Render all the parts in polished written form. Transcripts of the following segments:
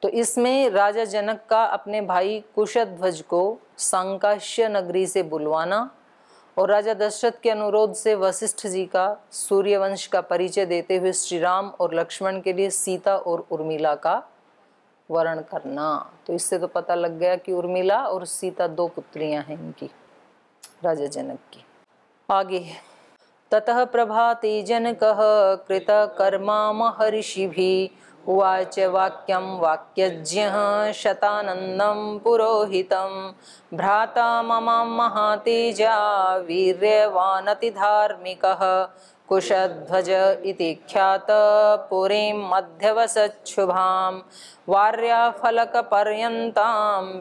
तो इसमें राजा जनक का अपने भाई कुशध्वज को संकाश्य नगरी से बुलवाना और राजा दशरथ के अनुरोध से वशिष्ठ जी का सूर्यवंश का परिचय देते हुए श्री राम और लक्ष्मण के लिए सीता और उर्मिला का वर्ण करना। तो इससे तो पता लग गया कि उर्मिला और सीता दो पुत्रियां हैं इनकी, राजा जनक की। आगे, ततः प्रभाते जनकः कृत कर्मा महर्षिभिः उवाच वाक्यं वाक्यज्ञः शतानन्दं पुरोहितं भ्राता मम महातेजा वीर्यवानतिधार्मिकः कुशध्वज इति ख्यात पुरीं मध्यवसच्छुभां वार्याफलकपर्यन्तां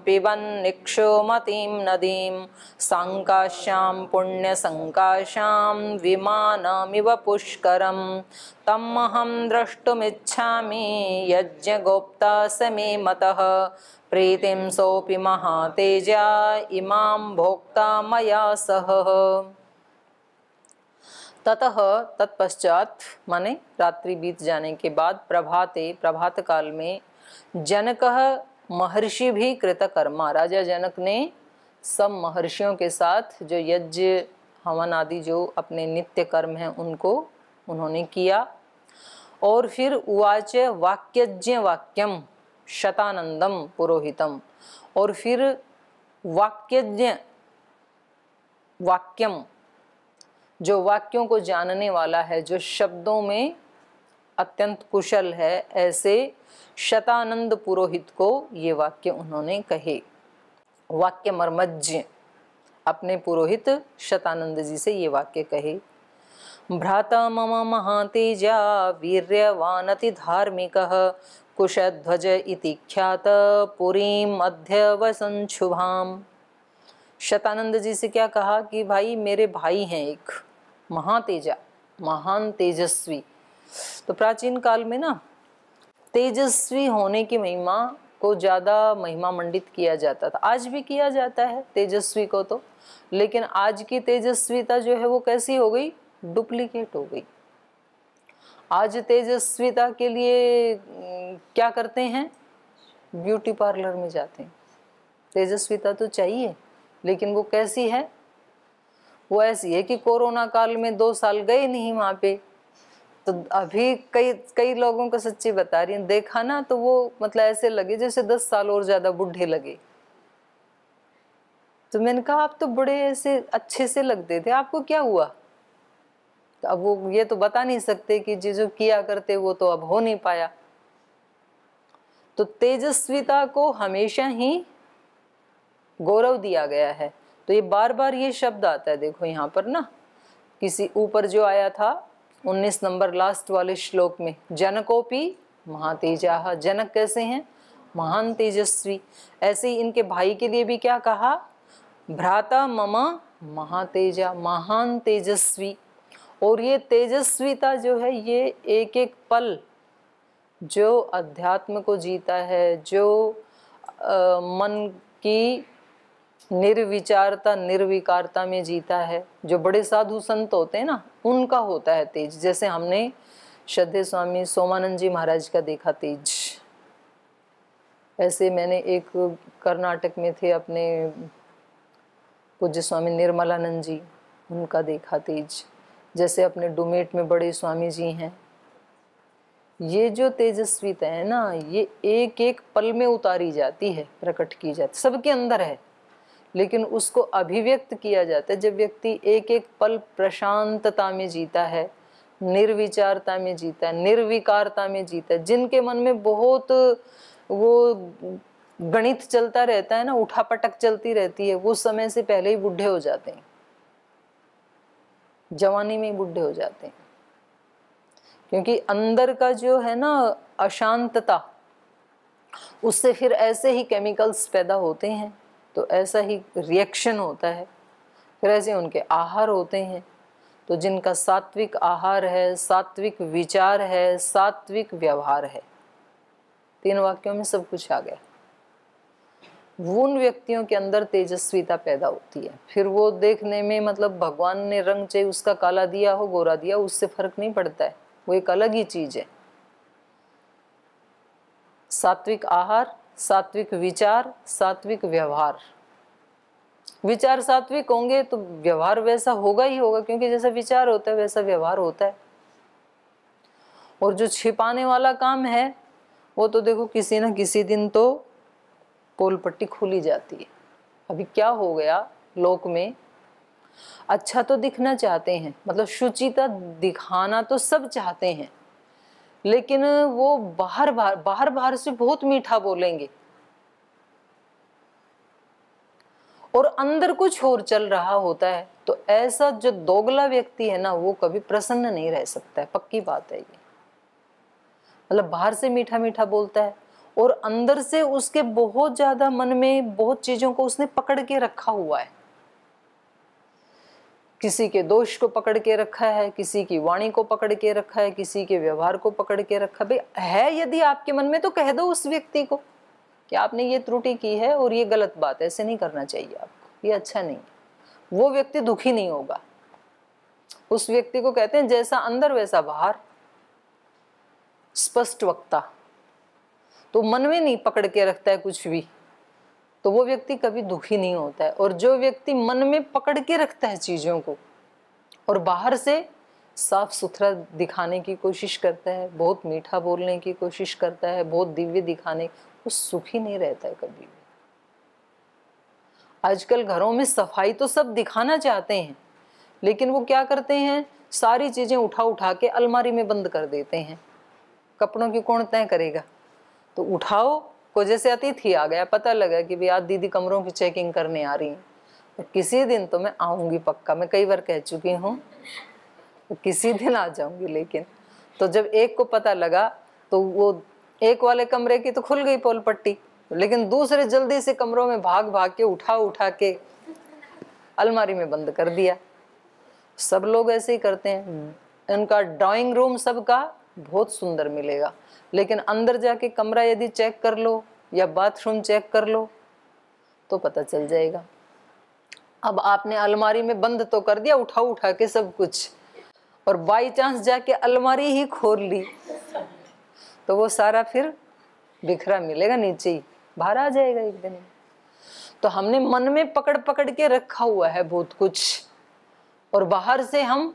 पिबन्निक्षोमतीं नदीं संकाश्यां पुण्यसंकाशां विमानमिव पुष्करं तमहं द्रष्टुमिच्छामि यज्ञगोप्ता स मे मतः प्रीतिं सोऽपि महातेजा इमां भोक्ता मया सह। ततः तत्पश्चात माने रात्रि बीत जाने के बाद प्रभाते प्रभात काल में जनकः महर्षि भी कृतकर्मा, राजा जनक ने सब महर्षियों के साथ जो यज्ञ हवन आदि जो अपने नित्य कर्म हैं उनको उन्होंने किया। और फिर उवाच वाक्यज्ञ वाक्यम शतानंदम पुरोहितम, और फिर वाक्यज्ञ वाक्यम जो वाक्यों को जानने वाला है, जो शब्दों में अत्यंत कुशल है, ऐसे शतानंद पुरोहित को ये वाक्य उन्होंने कहे। वाक्य मर्मज्ञ अपने पुरोहित शतानंद जी से ये वाक्य कहे। भ्राता मम महातेजा वीर्यवानति धार्मिकः कुशध्वज इति ख्यात पुरीं अध्यवसन् शुभाम्। शतानंद जी से क्या कहा कि भाई मेरे भाई हैं एक महातेजा, महान तेजस्वी। तो प्राचीन काल में ना तेजस्वी होने की महिमा को ज़्यादा महिमा मंडित किया जाता था, आज भी किया जाता है तेजस्वी को तो, लेकिन आज की तेजस्विता जो है वो कैसी हो गई, डुप्लीकेट हो गई। आज तेजस्विता के लिए क्या करते हैं, ब्यूटी पार्लर में जाते हैं। तेजस्विता तो चाहिए, लेकिन वो कैसी है, वो ऐसी है कि कोरोना काल में 2 साल गए नहीं वहाँ पे, तो अभी कई लोगों को सच्ची बता रही हूँ, देखा ना तो वो मतलब ऐसे लगे जैसे 10 साल और ज़्यादा बूढ़े लगे। तो मैंने कहा आप तो बड़े ऐसे अच्छे से लगते थे, आपको क्या हुआ? तो अब वो ये तो बता नहीं सकते कि जो किया करते वो तो अब हो नहीं पाया। तो तेजस्विता को हमेशा ही गौरव दिया गया है। तो ये बार बार ये शब्द आता है, देखो यहाँ पर ना, किसी ऊपर जो आया था 19 नंबर लास्ट वाले श्लोक में, जनकोपि महातेजाः, जनक कैसे हैं, महान तेजस्वी। ऐसे ही इनके भाई के लिए भी क्या कहा, भ्राता मम महातेजा, महान तेजस्वी। और ये तेजस्विता जो है ये एक एक पल जो अध्यात्म को जीता है, जो मन की निर्विचारता निर्विकारता में जीता है, जो बड़े साधु संत होते हैं ना उनका होता है तेज। जैसे हमने श्रद्धेय स्वामी सोमानंद जी महाराज का देखा तेज, ऐसे मैंने एक कर्नाटक में थे अपने पूज्य स्वामी निर्मलानंद जी, उनका देखा तेज। जैसे अपने डोमेट में बड़े स्वामी जी हैं, ये जो तेजस्विता है ना, ये एक एक पल में उतारी जाती है, प्रकट की जाती, सबके अंदर है, लेकिन उसको अभिव्यक्त किया जाता है जब व्यक्ति एक एक पल प्रशांतता में जीता है, निर्विचारता में जीता है, निर्विकारता में जीता है। जिनके मन में बहुत वो गणित चलता रहता है ना, उठापटक चलती रहती है, वो समय से पहले ही बूढ़े हो जाते हैं, जवानी में ही बूढ़े हो जाते हैं। क्योंकि अंदर का जो है ना अशांतता, उससे फिर ऐसे ही केमिकल्स पैदा होते हैं, तो ऐसा ही रिएक्शन होता है, फिर ऐसे उनके आहार होते हैं। तो जिनका सात्विक आहार है, सात्विक विचार है, सात्विक व्यवहार है, 3 वाक्यों में सब कुछ आ गया, उन व्यक्तियों के अंदर तेजस्विता पैदा होती है। फिर वो देखने में, मतलब भगवान ने रंग चाहे उसका काला दिया हो गोरा दिया, उससे फर्क नहीं पड़ता है, वो एक अलग ही चीज है। सात्विक आहार, सात्विक विचार, सात्विक व्यवहार। विचार सात्विक होंगे तो व्यवहार वैसा होगा ही होगा, क्योंकि जैसा विचार होता है वैसा व्यवहार होता है। और जो छिपाने वाला काम है वो तो देखो किसी न किसी दिन तो पोल पट्टी खुली जाती है। अभी क्या हो गया लोक में, अच्छा तो दिखना चाहते हैं, मतलब शुचिता दिखाना तो सब चाहते हैं, लेकिन वो बाहर से बहुत मीठा बोलेंगे और अंदर कुछ और चल रहा होता है। तो ऐसा जो दोगला व्यक्ति है ना, वो कभी प्रसन्न नहीं रह सकता है, पक्की बात है ये। मतलब बाहर से मीठा मीठा बोलता है और अंदर से उसके बहुत ज्यादा मन में बहुत चीजों को उसने पकड़ के रखा हुआ है। किसी के दोष को पकड़ के रखा है, किसी की वाणी को पकड़ के रखा है, किसी के व्यवहार को पकड़ के रखा। भाई है यदि आपके मन में तो कह दो उस व्यक्ति को कि आपने ये त्रुटि की है और ये गलत बात है, ऐसे नहीं करना चाहिए आपको, ये अच्छा नहीं। वो व्यक्ति दुखी नहीं होगा। उस व्यक्ति को कहते हैं जैसा अंदर वैसा बाहर, स्पष्ट वक्ता। तो मन में नहीं पकड़ के रखता है कुछ भी, तो वो व्यक्ति कभी दुखी नहीं होता है। और जो व्यक्ति मन में पकड़ के रखता है चीजों को और बाहर से साफ सुथरा दिखाने की कोशिश करता है, बहुत मीठा बोलने की कोशिश करता है, बहुत दिव्य दिखाने, वो सुखी नहीं रहता है कभी भी। आजकल घरों में सफाई तो सब दिखाना चाहते हैं, लेकिन वो क्या करते हैं, सारी चीजें उठा उठा के अलमारी में बंद कर देते हैं। कपड़ों की कौन तय करेगा, तो उठाओ को, जैसे अतिथि आ गया, पता लगा कि भाई आज दीदी कमरों की चेकिंग करने आ रही है, तो किसी दिन तो मैं आऊंगी पक्का, मैं कई बार कह चुकी हूँ, तो किसी दिन आ जाऊंगी। लेकिन तो जब एक को पता लगा तो वो एक वाले कमरे की तो खुल गई पोल पट्टी, लेकिन दूसरे जल्दी से कमरों में भाग भाग के उठा उठा के अलमारी में बंद कर दिया। सब लोग ऐसे ही करते हैं। इनका ड्राइंग रूम सबका बहुत सुंदर मिलेगा, लेकिन अंदर जाके कमरा यदि चेक कर लो या बाथरूम चेक कर लो तो पता चल जाएगा। अब आपने अलमारी में बंद तो कर दिया उठा उठा के सब कुछ, और बाई चांस जाके अलमारी ही खोल ली तो वो सारा फिर बिखरा मिलेगा, नीचे ही बाहर आ जाएगा एक दिन। तो हमने मन में पकड़ पकड़ के रखा हुआ है बहुत कुछ, और बाहर से हम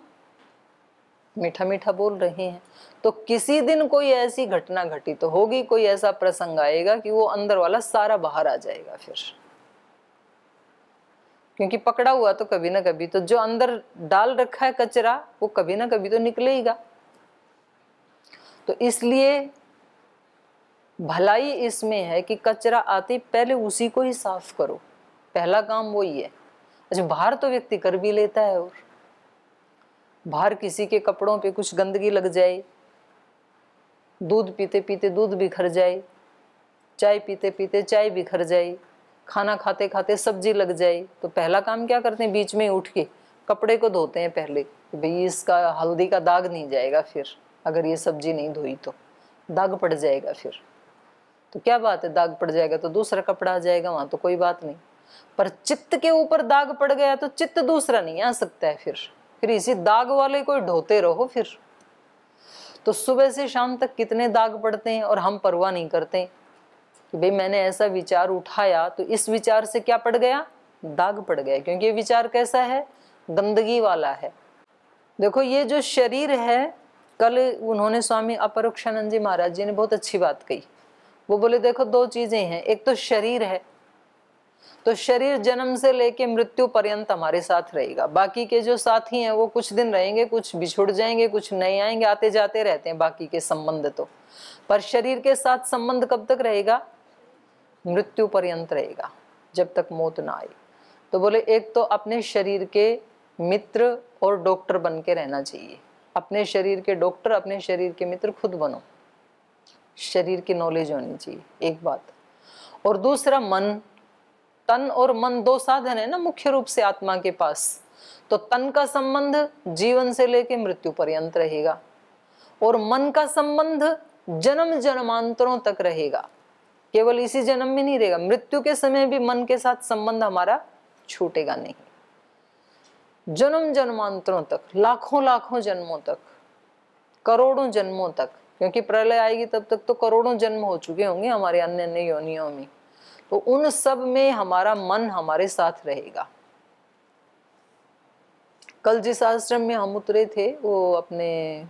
मीठा मीठा बोल रहे हैं। तो किसी दिन कोई ऐसी घटना घटी तो होगी, कोई ऐसा प्रसंग आएगा कि वो अंदर वाला सारा बाहर आ जाएगा फिर, क्योंकि पकड़ा हुआ तो कभी ना कभी, तो जो अंदर डाल रखा है कचरा वो कभी ना कभी तो निकलेगा। तो इसलिए भलाई इसमें है कि कचरा आते पहले उसी को ही साफ करो, पहला काम वही है। अच्छा, बाहर तो व्यक्ति कर भी लेता है, और बाहर किसी के कपड़ों पे कुछ गंदगी लग जाए, दूध पीते पीते दूध बिखर जाए, चाय पीते पीते चाय बिखर जाए, खाना खाते खाते सब्जी लग जाए, तो पहला काम क्या करते हैं, बीच में उठ के कपड़े को धोते हैं पहले कि भाई इसका हल्दी का दाग नहीं जाएगा, फिर अगर ये सब्जी नहीं धोई तो दाग पड़ जाएगा। फिर तो क्या बात है, दाग पड़ जाएगा तो दूसरा कपड़ा आ जाएगा, वहां तो कोई बात नहीं। पर चित्त के ऊपर दाग पड़ गया तो चित्त दूसरा नहीं आ सकता है, फिर इसी दाग वाले को ढोते रहो। फिर तो सुबह से शाम तक कितने दाग पड़ते हैं और हम परवाह नहीं करते कि भाई मैंने ऐसा विचार उठाया तो इस विचार से क्या पड़ गया, दाग पड़ गया। क्योंकि ये विचार कैसा है, गंदगी वाला है। देखो ये जो शरीर है, कल उन्होंने स्वामी अपरोक्षानंद जी महाराज जी ने बहुत अच्छी बात कही। वो बोले देखो दो चीजें हैं, एक तो शरीर है, तो शरीर जन्म से लेके मृत्यु पर्यंत हमारे साथ रहेगा। बाकी के जो साथी हैं वो कुछ दिन रहेंगे, कुछ बिछुड़ जाएंगे, कुछ नए आएंगे, आते जाते रहते हैं बाकी के संबंध तो। पर शरीर के साथ संबंध कब तक रहेगा? मृत्यु पर्यंत रहेगा, जब तक मौत ना आए। तो बोले एक तो अपने शरीर के मित्र और डॉक्टर बन के रहना चाहिए। अपने शरीर के डॉक्टर, अपने शरीर के मित्र खुद बनो। शरीर की नॉलेज होनी चाहिए, एक बात। और दूसरा मन, तन और मन दो साधन है ना मुख्य रूप से आत्मा के पास। तो तन का संबंध जीवन से लेकर मृत्यु पर्यंत रहेगा और मन का संबंध जन्म जन्मांतरों तक रहेगा। केवल इसी जन्म में नहीं रहेगा, मृत्यु के समय भी मन के साथ संबंध हमारा छूटेगा नहीं। जन्म जन्मांतरों तक, लाखों लाखों जन्मों तक, करोड़ों जन्मों तक, क्योंकि प्रलय आएगी तब तक तो करोड़ों जन्म हो चुके होंगे हमारे अन्य अन्य योनियों में। तो उन सब में हमारा मन हमारे साथ रहेगा। कल जिस आश्रम में हम उतरे थे, वो अपने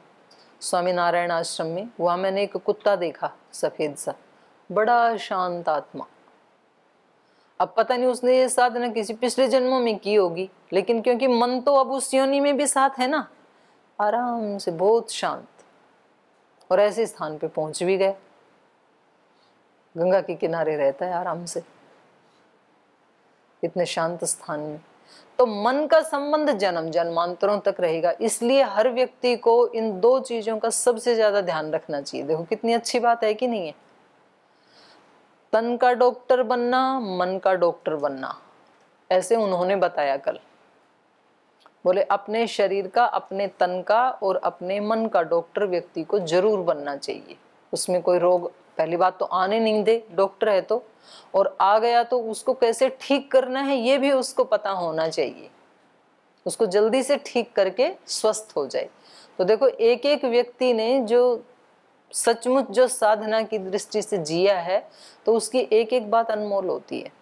स्वामी नारायण आश्रम में, वहां मैंने एक कुत्ता देखा सफेद सा, बड़ा शांत आत्मा। अब पता नहीं उसने ये साधना किसी पिछले जन्मों में की होगी, लेकिन क्योंकि मन तो अब उस योनि में भी साथ है ना, आराम से बहुत शांत, और ऐसे स्थान पे पहुंच भी गए। गंगा के किनारे रहता है आराम से, इतने शांत स्थान में। तो मन का संबंध जन्म जन्मांतरों तक रहेगा। इसलिए हर व्यक्ति को इन दो चीजों का सबसे ज्यादा ध्यान रखना चाहिए। देखो कितनी अच्छी बात है कि नहीं है? तन का डॉक्टर बनना, मन का डॉक्टर बनना, ऐसे उन्होंने बताया कल। बोले अपने शरीर का, अपने तन का और अपने मन का डॉक्टर व्यक्ति को जरूर बनना चाहिए। उसमें कोई रोग पहली बात तो आने नहीं दे, डॉक्टर है तो, और आ गया तो उसको कैसे ठीक करना है ये भी उसको पता होना चाहिए, उसको जल्दी से ठीक करके स्वस्थ हो जाए। तो देखो एक एक व्यक्ति ने जो सचमुच जो साधना की दृष्टि से जिया है, तो उसकी एक एक बात अनमोल होती है।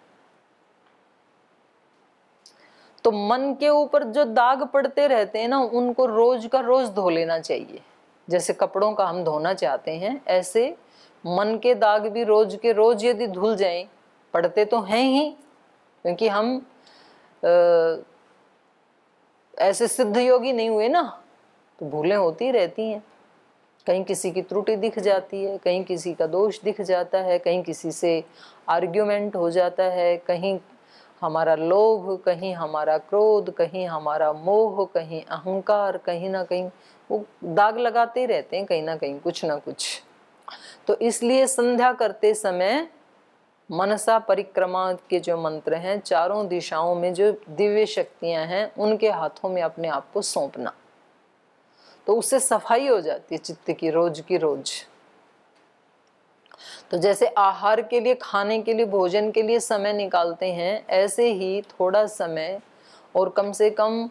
तो मन के ऊपर जो दाग पड़ते रहते हैं ना, उनको रोज का रोज धो लेना चाहिए। जैसे कपड़ों का हम धोना चाहते हैं, ऐसे मन के दाग भी रोज के रोज यदि धुल जाएं, पड़ते तो हैं ही, क्योंकि हम ऐसे सिद्ध योगी नहीं हुए ना, तो भूलें होती रहती हैं। कहीं किसी की त्रुटि दिख जाती है, कहीं किसी का दोष दिख जाता है, कहीं किसी से आर्ग्यूमेंट हो जाता है, कहीं हमारा लोभ, कहीं हमारा क्रोध, कहीं हमारा मोह, कहीं अहंकार, कहीं ना कहीं वो दाग लगाते रहते हैं, कहीं ना कहीं कुछ ना कुछ। तो इसलिए संध्या करते समय मनसा परिक्रमा के जो मंत्र हैं, चारों दिशाओं में जो दिव्य शक्तियां हैं, उनके हाथों में अपने आप को सौंपना, तो उससे सफाई हो जाती है चित्त की, रोज की रोज। तो जैसे आहार के लिए, खाने के लिए, भोजन के लिए समय निकालते हैं, ऐसे ही थोड़ा समय, और कम से कम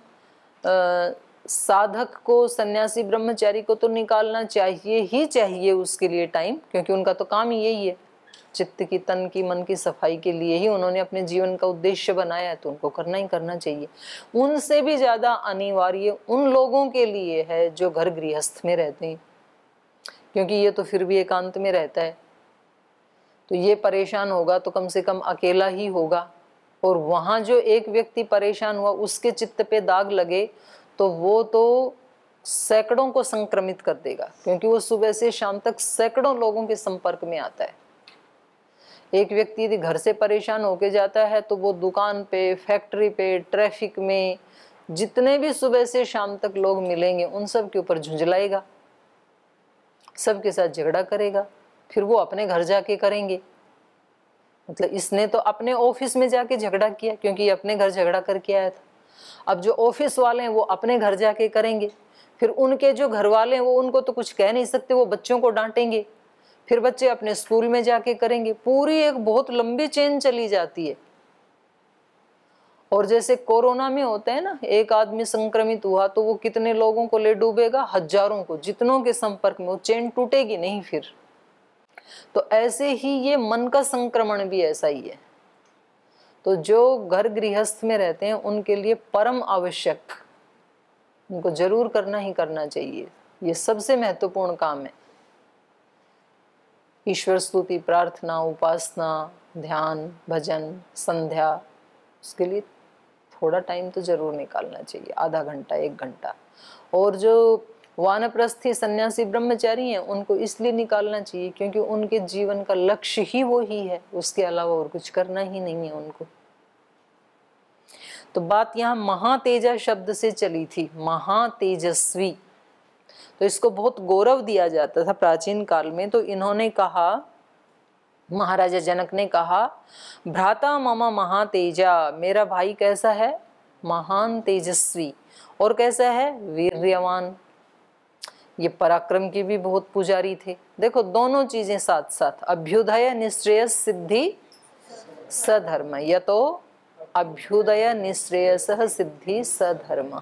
साधक को, सन्यासी ब्रह्मचारी को तो निकालना चाहिए ही चाहिए उसके लिए टाइम, क्योंकि उनका तो काम ही यही है, चित्त की, तन की, मन की सफाई के लिए ही उन्होंने अपने जीवन का उद्देश्य बनाया है, तो उनको करना ही करना चाहिए। उनसे भी ज्यादा अनिवार्य उन लोगों के लिए है जो घर गृहस्थ में रहते हैं, क्योंकि ये तो फिर भी एकांत में रहता है, तो ये परेशान होगा तो कम से कम अकेला ही होगा, और वहां जो एक व्यक्ति परेशान हुआ उसके चित्त पे दाग लगे तो वो तो सैकड़ों को संक्रमित कर देगा, क्योंकि वो सुबह से शाम तक सैकड़ों लोगों के संपर्क में आता है। एक व्यक्ति यदि घर से परेशान होके जाता है तो वो दुकान पे, फैक्ट्री पे, ट्रैफिक में जितने भी सुबह से शाम तक लोग मिलेंगे उन सब के ऊपर झुंझलाएगा, सबके साथ झगड़ा करेगा, फिर वो अपने घर जाके करेंगे। मतलब इसने तो अपने ऑफिस में जाके झगड़ा किया, क्योंकि अपने घर झगड़ा करके आया था। अब जो ऑफिस वाले हैं वो अपने घर जाके करेंगे, फिर उनके जो घर वाले हैं वो उनको तो कुछ कह नहीं सकते, वो बच्चों को डांटेंगे, फिर बच्चे अपने स्कूल में जाके करेंगे। पूरी एक बहुत लंबी चेन चली जाती है। और जैसे कोरोना में होता है ना, एक आदमी संक्रमित हुआ तो वो कितने लोगों को ले डूबेगा, हजारों को, जितनों के संपर्क में, वो चेन टूटेगी नहीं फिर। तो ऐसे ही ये मन का संक्रमण भी ऐसा ही है। तो जो घर गृहस्थ में रहते हैं उनके लिए परम आवश्यक, उनको जरूर करना ही करना चाहिए। ये सबसे महत्वपूर्ण काम है। ईश्वर स्तुति, प्रार्थना, उपासना, ध्यान, भजन, संध्या, उसके लिए थोड़ा टाइम तो जरूर निकालना चाहिए, आधा घंटा, 1 घंटा। और जो वानप्रस्थी सन्यासी ब्रह्मचारी हैं उनको इसलिए निकालना चाहिए क्योंकि उनके जीवन का लक्ष्य ही वो ही है, उसके अलावा और कुछ करना ही नहीं है उनको। तो बात यहाँ महातेजा शब्द से चली थी, महातेजस्वी। तो इसको बहुत गौरव दिया जाता था प्राचीन काल में। तो इन्होंने कहा, महाराजा जनक ने कहा, भ्राता मम महातेजा, मेरा भाई कैसा है, महान तेजस्वी, और कैसा है, वीर्यवान। ये पराक्रम के भी बहुत पुजारी थे। देखो दोनों चीजें साथ साथ, अभ्युदय निश्रेयस सिद्धि सधर्म, या तो अभ्युदय निश्रेयस सिद्धि सधर्म।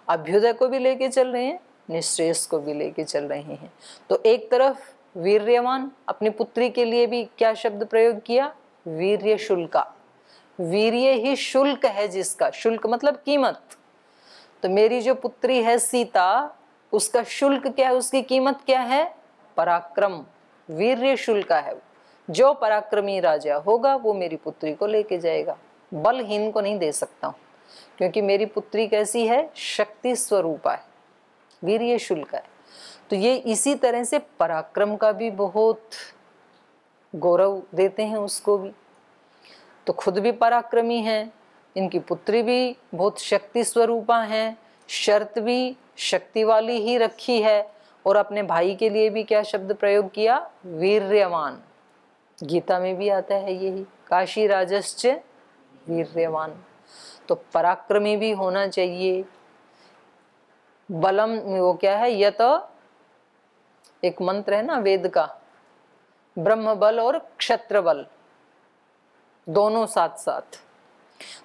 अभ्युदय को भी लेके चल रहे हैं, निश्रेयस को भी लेके चल रहे हैं। तो एक तरफ वीर्यवान, अपनी पुत्री के लिए भी क्या शब्द प्रयोग किया, वीर्य शुल्का। वीर्य ही शुल्क है जिसका, शुल्क मतलब कीमत। तो मेरी जो पुत्री है सीता, उसका शुल्क क्या है, उसकी कीमत क्या है, पराक्रम। वीर्य शुल्क है। जो पराक्रमी राजा होगा वो मेरी पुत्री को लेके जाएगा, बलहीन को नहीं दे सकता हूं, क्योंकि मेरी पुत्री कैसी है, शक्ति स्वरूपा है, वीर्य शुल्क है। तो ये इसी तरह से पराक्रम का भी बहुत गौरव देते हैं उसको भी। तो खुद भी पराक्रमी हैं, इनकी पुत्री भी बहुत शक्ति स्वरूपा हैं, शर्त भी शक्ति वाली ही रखी है, और अपने भाई के लिए भी क्या शब्द प्रयोग किया, वीर्यवान। गीता में भी आता है यही, काशी राजश्च वीर्यवान। तो पराक्रमी भी होना चाहिए। बलम, वो क्या है, यत, एक मंत्र है ना वेद का, ब्रह्म बल और क्षत्र बल, दोनों साथ साथ।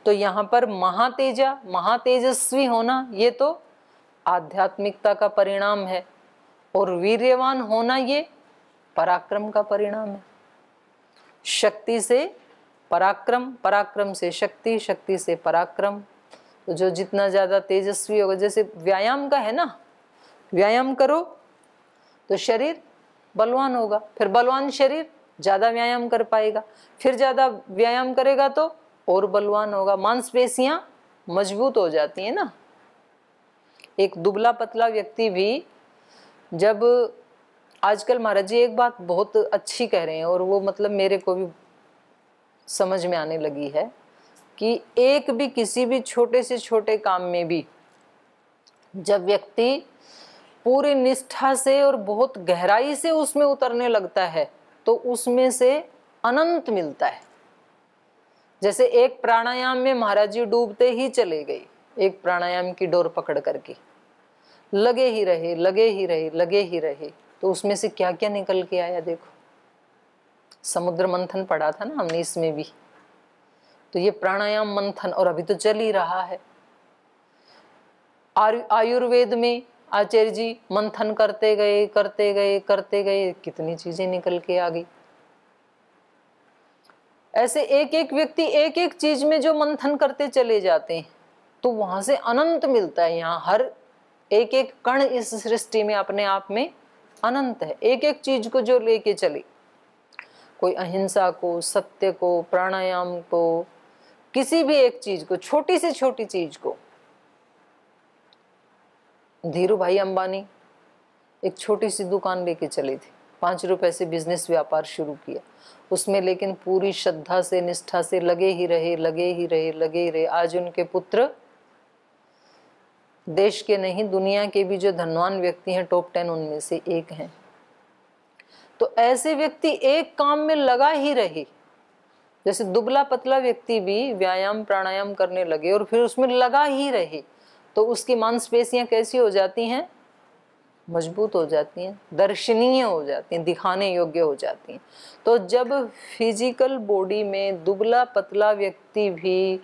तो यहाँ पर महातेजा, महातेजस्वी होना, ये तो आध्यात्मिकता का परिणाम है, और वीर्यवान होना ये पराक्रम का परिणाम है। शक्ति से पराक्रम, पराक्रम से शक्ति, शक्ति से पराक्रम। तो जो जितना ज्यादा तेजस्वी होगा, जैसे व्यायाम का है ना, व्यायाम करो तो शरीर बलवान होगा, फिर बलवान शरीर ज्यादा व्यायाम कर पाएगा, फिर ज्यादा व्यायाम करेगा तो और बलवान होगा, मांसपेशियां मजबूत हो जाती है ना। एक दुबला पतला व्यक्ति भी, जब आजकल महाराज जी एक बात बहुत अच्छी कह रहे हैं, और वो मतलब मेरे को भी समझ में आने लगी है, कि एक भी किसी भी छोटे से छोटे काम में भी जब व्यक्ति पूरी निष्ठा से और बहुत गहराई से उसमें उतरने लगता है तो उसमें से अनंत मिलता है। जैसे एक प्राणायाम में महाराज जी डूबते ही चले गए, एक प्राणायाम की डोर पकड़ करके लगे ही रहे, लगे ही रहे, लगे ही रहे, तो उसमें से क्या क्या निकल के आया देखो। समुद्र मंथन पढ़ा था ना हमने इसमें भी, तो ये प्राणायाम मंथन, और अभी तो चल ही रहा है। आयुर्वेद में आचार्य जी मंथन करते गए, करते गए, करते गए, कितनी चीजें निकल के आ गई। ऐसे एक एक व्यक्ति एक एक चीज में जो मंथन करते चले जाते हैं तो वहां से अनंत मिलता है। यहाँ हर एक एक कण इस सृष्टि में अपने आप में अनंत है। एक एक चीज को जो लेके चले, कोई अहिंसा को, सत्य को, प्राणायाम को, किसी भी एक चीज को, छोटी से छोटी चीज को। धीरू भाई अंबानी एक छोटी सी दुकान लेके चले थे, 5 रुपए से बिजनेस व्यापार शुरू किया उसमें, लेकिन पूरी श्रद्धा से निष्ठा से लगे ही रहे, लगे ही रहे, लगे ही रहे। आज उनके पुत्र देश के नहीं दुनिया के भी जो धनवान व्यक्ति हैं टॉप 10 उनमें से एक हैं। तो ऐसे व्यक्ति एक काम में लगा ही रहे। जैसे दुबला पतला व्यक्ति भी व्यायाम प्राणायाम करने लगे और फिर उसमें लगा ही रहे तो उसकी मांसपेशियां कैसी हो जाती हैं, मजबूत हो जाती हैं, दर्शनीय हो जाती हैं, दिखाने योग्य हो जाती हैं। तो जब फिजिकल बॉडी में दुबला पतला व्यक्ति भी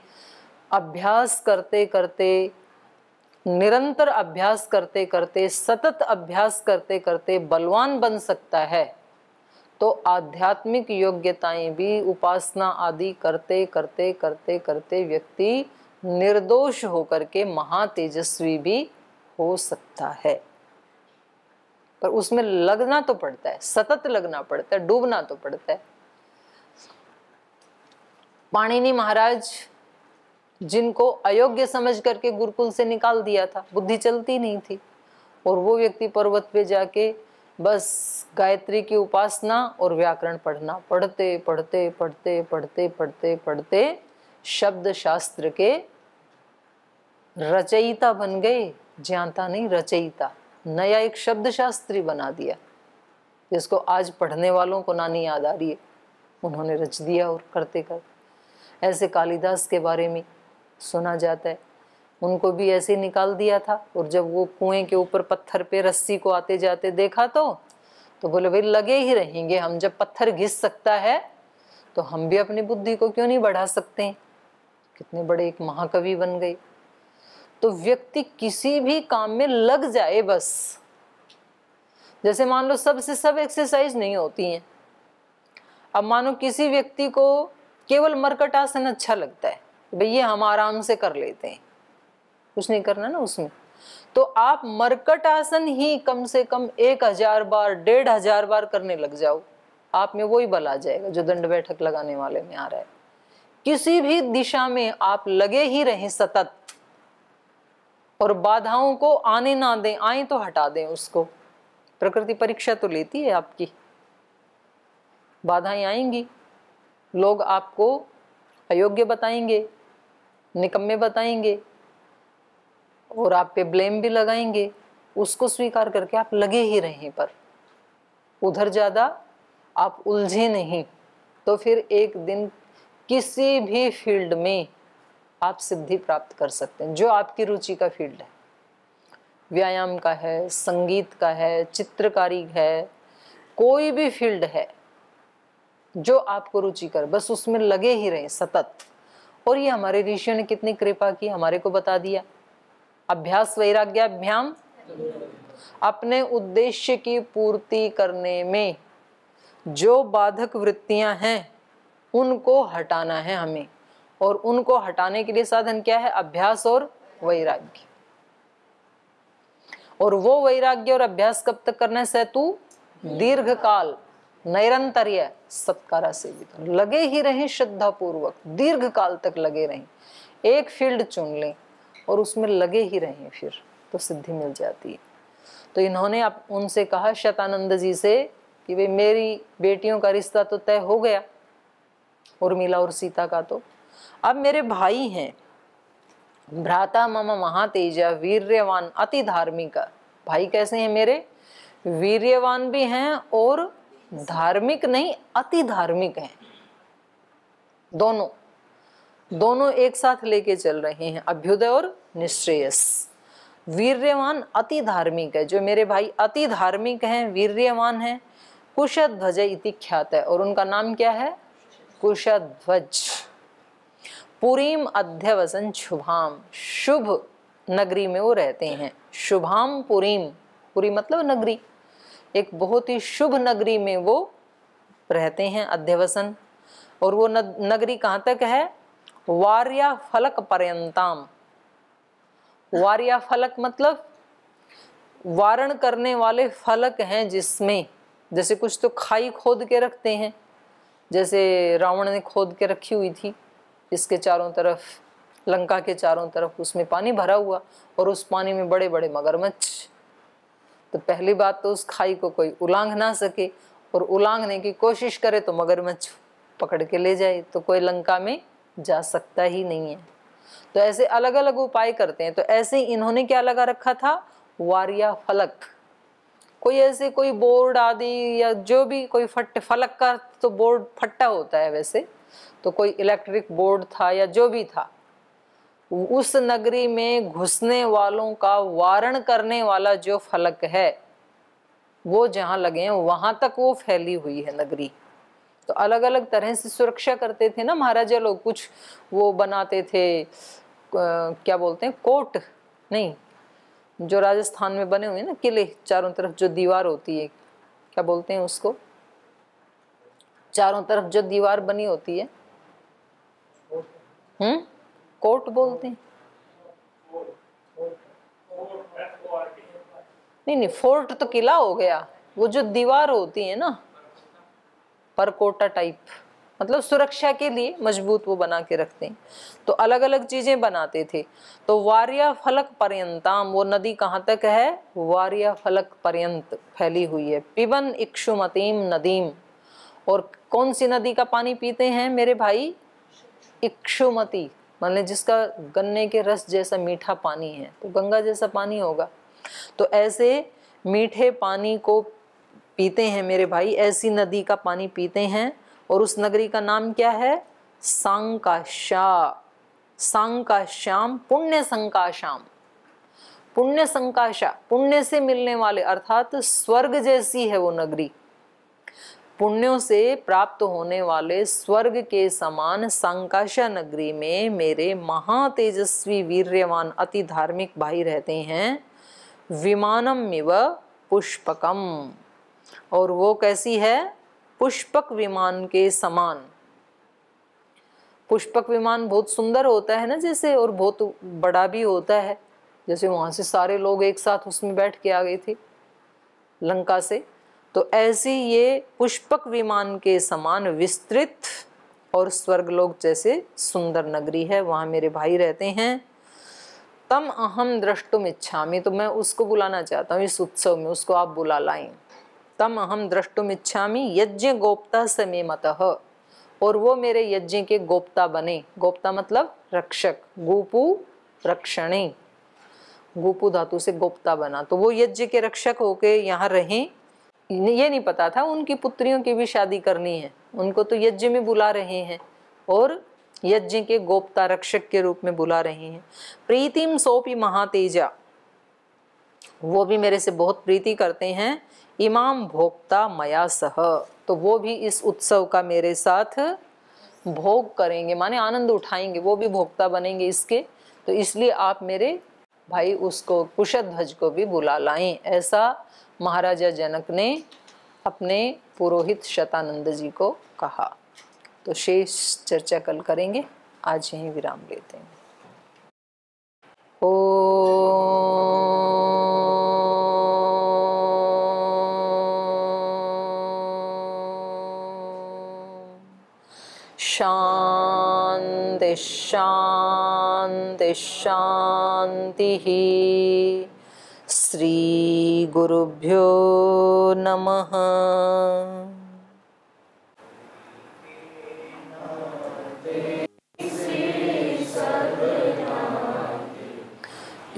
अभ्यास करते करते, निरंतर अभ्यास करते करते, सतत अभ्यास करते करते बलवान बन सकता है, तो आध्यात्मिक योग्यताएं भी उपासना आदि करते करते करते करते व्यक्ति निर्दोष होकर के महातेजस्वी भी हो सकता है, पर उसमें लगना तो पड़ता है, सतत लगना पड़ता है, डूबना तो पड़ता है। पाणिनि महाराज जिनको अयोग्य समझ करके गुरुकुल से निकाल दिया था, बुद्धि चलती नहीं थी, और वो व्यक्ति पर्वत पे जाके बस गायत्री की उपासना और व्याकरण पढ़ना, पढ़ते पढ़ते पढ़ते पढ़ते पढ़ते पढ़ते शब्द शास्त्र के रचयिता बन गए। जानता नहीं, रचयिता, नया एक शब्द शास्त्री बना दिया, जिसको आज पढ़ने वालों को ना नहीं याद आ रही है, उन्होंने रच दिया। और करते करते ऐसे कालिदास के बारे में सुना जाता है, उनको भी ऐसे निकाल दिया था। और जब वो कुएं के ऊपर पत्थर पे रस्सी को आते जाते देखा तो बोले भाई लगे ही रहेंगे हम, जब पत्थर घिस सकता है तो हम भी अपनी बुद्धि को क्यों नहीं बढ़ा सकते हैं। कितने बड़े एक महाकवि बन गए। तो व्यक्ति किसी भी काम में लग जाए बस। जैसे मान लो सबसे सब एक्सरसाइज नहीं होती हैं। अब मानो किसी व्यक्ति को केवल मरकट आसन अच्छा लगता है, भैया हम आराम से कर लेते हैं, कुछ नहीं करना ना उसमें, तो आप मरकट आसन ही कम से कम 1000 बार 1500 बार करने लग जाओ, आप में वही बल आ जाएगा जो दंड बैठक लगाने वाले में आ रहा है। किसी भी दिशा में आप लगे ही रहें सतत, और बाधाओं को आने ना दें, आए तो हटा दें उसको। प्रकृति परीक्षा तो लेती है आपकी, बाधाएं आएंगी, लोग आपको अयोग्य बताएंगे, निकम्मे बताएंगे, और आप पे ब्लेम भी लगाएंगे। उसको स्वीकार करके आप लगे ही रहें, पर उधर ज़्यादा आप उलझे नहीं, तो फिर एक दिन किसी भी फील्ड में आप सिद्धि प्राप्त कर सकते हैं, जो आपकी रुचि का फील्ड है। व्यायाम का है, संगीत का है, चित्रकारी है, कोई भी फील्ड है जो आपको रुचि कर, बस उसमें लगे ही रहें सतत। और ये हमारे ऋषियों ने कितनी कृपा की, हमारे को बता दिया। अभ्यास वैराग्याभ्याम, अपने उद्देश्य की पूर्ति करने में जो बाधक वृत्तियां हैं उनको हटाना है हमें, और उनको हटाने के लिए साधन क्या है? अभ्यास और वैराग्य। और वो वैराग्य और अभ्यास कब तक करना है? सेतु दीर्घ काल नैरंतर्य सत्कारा से भी लगे ही रहें, श्रद्धा पूर्वक दीर्घ काल तक लगे रहें। एक फील्ड चुन लें और उसमें लगे ही रहें, फिर तो सिद्धि मिल जाती है। तो इन्होंने उनसे कहा शतानंद जी से कि वे मेरी बेटियों का रिश्ता तो तय हो गया, उर्मिला और सीता का, तो अब मेरे भाई हैं, भ्राता मम महातेजा वीर्यवान अति धार्मिक। भाई कैसे हैं मेरे? वीर्यवान भी हैं और धार्मिक नहीं, अति धार्मिक हैं। दोनों एक साथ लेके चल रहे हैं, अभ्युदय और निश्रेयस। वीर्यवान अति धार्मिक है, जो मेरे भाई अति धार्मिक हैं, वीर्यवान हैं। कुशध्वज इति ख्यात है, और उनका नाम क्या है? कुशध्वज। पुरीम अध्यवसन शुभाम, शुभ नगरी में वो रहते हैं। शुभाम पुरीम, पुरी मतलब नगरी, एक बहुत ही शुभ नगरी में वो रहते हैं, अध्यवसन। और वो नगरी कहाँ तक है? वार्या फलक पर्यंताम। वार्या फलक मतलब वारण करने वाले फलक हैं, जिसमें जैसे कुछ तो खाई खोद के रखते हैं, जैसे रावण ने खोद के रखी हुई थी, इसके चारों तरफ, लंका के चारों तरफ उसमें पानी भरा हुआ, और उस पानी में बड़े बड़े मगरमच्छ। तो पहली बात तो उस खाई को कोई उलांघ ना सके, और उलांघने की कोशिश करे तो मगरमच्छ पकड़ के ले जाए, तो कोई लंका में जा सकता ही नहीं है। तो ऐसे अलग अलग उपाय करते हैं। तो ऐसे इन्होंने क्या लगा रखा था? वार्या फलक। कोई ऐसे कोई बोर्ड आदि या जो भी कोई फलक का तो बोर्ड फट्टा होता है वैसे, तो कोई इलेक्ट्रिक बोर्ड था या जो भी था, उस नगरी में घुसने वालों का वारण करने वाला जो फलक है वो जहाँ लगे हैं वहां तक वो फैली हुई है नगरी। तो अलग अलग तरह से सुरक्षा करते थे ना महाराजा लोग। कुछ वो बनाते थे, क्या बोलते हैं, कोट नहीं, जो राजस्थान में बने हुए हैं ना किले, चारों तरफ जो दीवार होती है, क्या बोलते हैं उसको? चारों तरफ जो दीवार बनी होती है, कोर्ट बोलते हैं। नहीं नहीं, फोर्ट तो किला हो गया, वो जो दीवार होती है ना परकोटा टाइप, मतलब सुरक्षा के लिए मजबूत वो बना के रखते हैं। तो अलग अलग चीजें बनाते थे। तो वार्या फलक पर्यंताम, वो नदी कहाँ तक है? वार्या फलक पर्यंत फैली हुई है। पिबन इक्षुमतीम नदीम, और कौन सी नदी का पानी पीते हैं मेरे भाई? इक्षुमती, मतलब जिसका गन्ने के रस जैसा मीठा पानी है, तो गंगा जैसा पानी होगा। तो ऐसे मीठे पानी को पीते हैं मेरे भाई, ऐसी नदी का पानी पीते हैं। और उस नगरी का नाम क्या है? सांकाशा। सांकाश्याम, पुण्य संकाशाम, पुण्य संकाशा, पुण्य से मिलने वाले, अर्थात स्वर्ग जैसी है वो नगरी। पुण्यों से प्राप्त होने वाले स्वर्ग के समान संकाशा नगरी में मेरे महातेजस्वी वीर्यवान अति धार्मिक भाई रहते हैं। विमानम इव पुष्पकम, और वो कैसी है? पुष्पक विमान के समान। पुष्पक विमान बहुत सुंदर होता है ना जैसे, और बहुत बड़ा भी होता है। जैसे वहां से सारे लोग एक साथ उसमें बैठ के आ गए थे लंका से, तो ऐसी ये पुष्पक विमान के समान विस्तृत और स्वर्गलोक जैसे सुंदर नगरी है, वहां मेरे भाई रहते हैं। तम अहम द्रष्टुम इच्छामि, तो मैं उसको बुलाना चाहता हूँ इस उत्सव में, उसको आप बुला लाएं। तम अहम द्रष्टुम इच्छामि यज्ञ गोप्ता समे मतः, और वो मेरे यज्ञ के गोप्ता बने। गोप्ता मतलब रक्षक, गोपु रक्षणे, गोपु धातु से गोप्ता बना, तो वो यज्ञ के रक्षक होके यहाँ रहें। ये नहीं पता था उनकी पुत्रियों की भी शादी करनी है, उनको तो यज्ञ में बुला रहे हैं और यज्ञ के गोप्ता रक्षक के रूप में बुला रहे हैं। प्रीतिम सोपी महातेजा, वो भी मेरे से बहुत प्रीति करते हैं। इमाम भोक्ता मया सह, तो वो भी इस उत्सव का मेरे साथ भोग करेंगे, माने आनंद उठाएंगे, वो भी भोक्ता बनेंगे इसके। तो इसलिए आप मेरे भाई उसको कुशध्वज को भी बुला लाएं। ऐसा महाराजा जनक ने अपने पुरोहित शतानंद जी को कहा। तो शेष चर्चा कल करेंगे, आज यहीं विराम लेते हैं। शांति शांति शांति। श्री गुरुभ्यो नमः।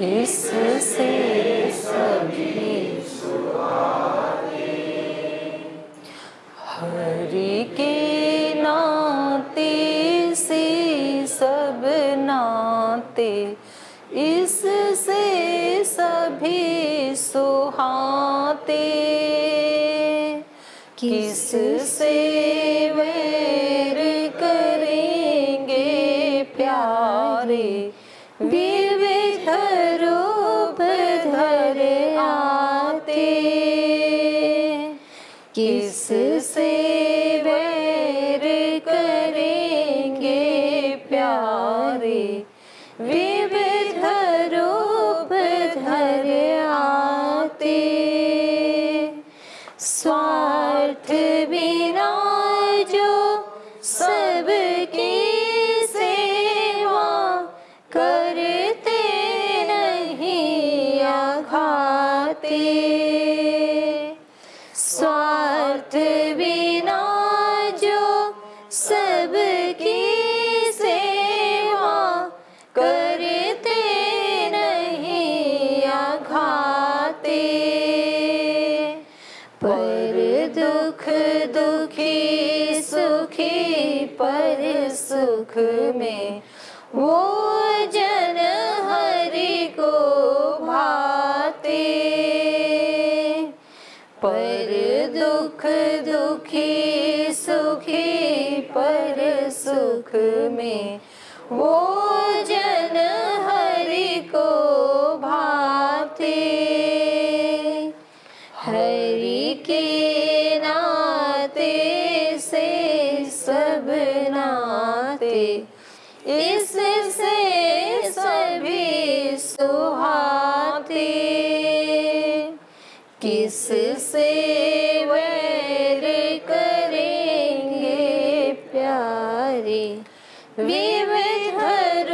इससे सभी हरि के नाते से सब नाते, इससे सभी सुहाते। किससे वैर करेंगे प्यारे, विविध रूप धर आते। किससे वैर करेंगे प्यारे, विविध रूप धर आते। स्वार्थ बिना जो सबकी सेवा करते नहीं आघाते। स्वार्थ बिना जो सबकी सेवा करते नहीं आघाते। पर दुख दुखी सुखी पर सुख में, वो जन हरि को भाते। पर दुख दुखी सुखी पर सुख में, वो जन हरि को भाते। हरि के नाते से किस से वैर करेंगे प्यारे, विविध